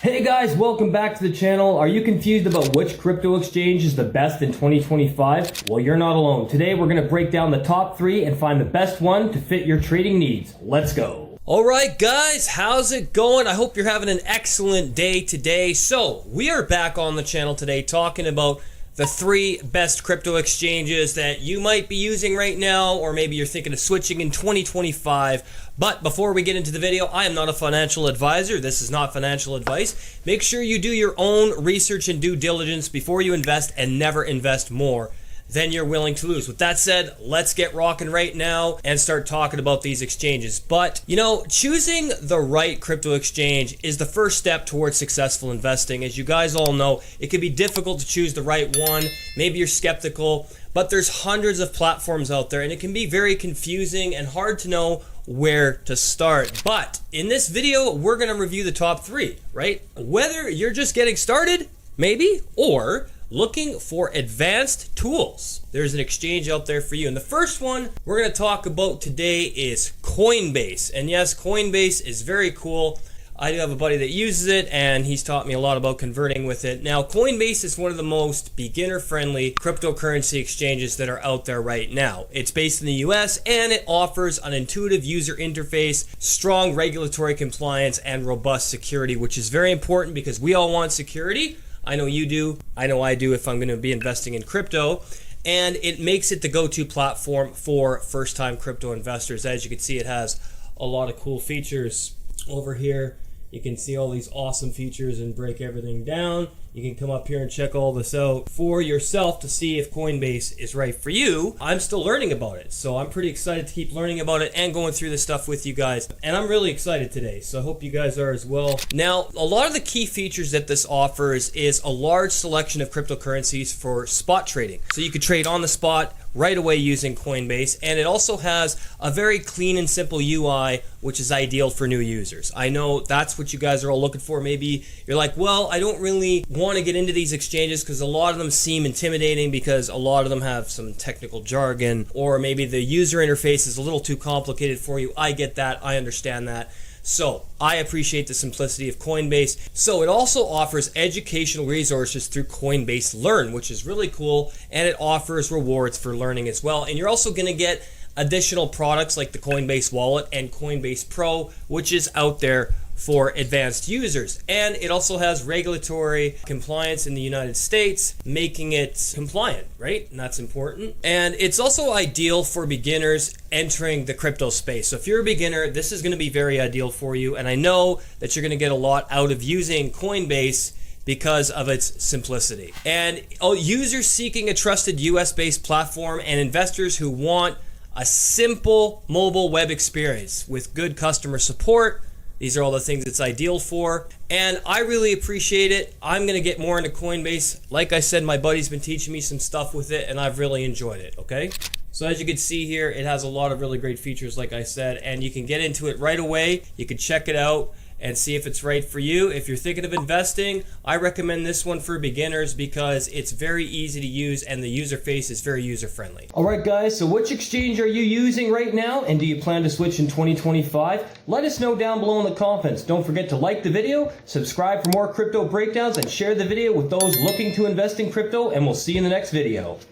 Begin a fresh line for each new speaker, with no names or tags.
Hey guys, welcome back to the channel. Are you confused about which crypto exchange is the best in 2025? Well, you're not alone. Today we're going to break down the top 3 and find the best one to fit your trading needs. Let's go.
Alright guys, how's it going? I hope you're having an excellent day today. So, we are back on the channel today talking about the 3 best crypto exchanges that you might be using right now, or maybe you're thinking of switching in 2025. But before we get into the video, I am not a financial advisor. This is not financial advice. Make sure you do your own research and due diligence before you invest, and never invest more than you're willing to lose. With that said, let's get rocking right now and start talking about these exchanges. But, you know, choosing the right crypto exchange is the first step towards successful investing. As you guys all know, it can be difficult to choose the right one. Maybe you're skeptical, but there's hundreds of platforms out there and it can be very confusing and hard to know where to start. But in this video, we're gonna review the top 3, right? Whether you're just getting started, maybe, or looking for advanced tools, there's an exchange out there for you. And the first one we're going to talk about today is Coinbase. And yes, Coinbase is very cool. I do have a buddy that uses it and he's taught me a lot about converting with it. Now, Coinbase is one of the most beginner-friendly cryptocurrency exchanges that are out there right now. It's based in the US and it offers an intuitive user interface, strong regulatory compliance, and robust security, which is very important because we all want security. I know you do. I know I do if I'm going to be investing in crypto. And it makes it the go-to platform for first-time crypto investors. As you can see, it has a lot of cool features over here. You can see all these awesome features and break everything down. You can come up here and check all this out for yourself to see if Coinbase is right for you. I'm still learning about it, so I'm pretty excited to keep learning about it and going through this stuff with you guys. And I'm really excited today, so I hope you guys are as well. Now, a lot of the key features that this offers is a large selection of cryptocurrencies for spot trading. So you could trade on the spot right away using Coinbase, and it also has a very clean and simple UI, which is ideal for new users. I know that's what you guys are all looking for. Maybe you're like, well, I don't really want to get into these exchanges because a lot of them seem intimidating because a lot of them have some technical jargon, or maybe the user interface is a little too complicated for you. I get that. I understand that. So I appreciate the simplicity of Coinbase. So it also offers educational resources through Coinbase Learn, which is really cool, and it offers rewards for learning as well. And you're also going to get additional products like the Coinbase Wallet and Coinbase Pro, which is out there for advanced users. And it also has regulatory compliance in the United States, making it compliant, right? And that's important. And it's also ideal for beginners entering the crypto space. So if you're a beginner, this is going to be very ideal for you. And I know that you're going to get a lot out of using Coinbase because of its simplicity. And users seeking a trusted US-based platform and investors who want a simple mobile web experience with good customer support, these are all the things it's ideal for, and I really appreciate it. I'm gonna get more into Coinbase. Like I said, my buddy's been teaching me some stuff with it and I've really enjoyed it, okay? So as you can see here, it has a lot of really great features, like I said, and you can get into it right away. You can check it out and see if it's right for you. If you're thinking of investing, I recommend this one for beginners because it's very easy to use and the user face is very user friendly.
All right guys, so which exchange are you using right now, and do you plan to switch in 2025? Let us know down below in the comments. Don't forget to like the video, subscribe for more crypto breakdowns, and share the video with those looking to invest in crypto, and we'll see you in the next video.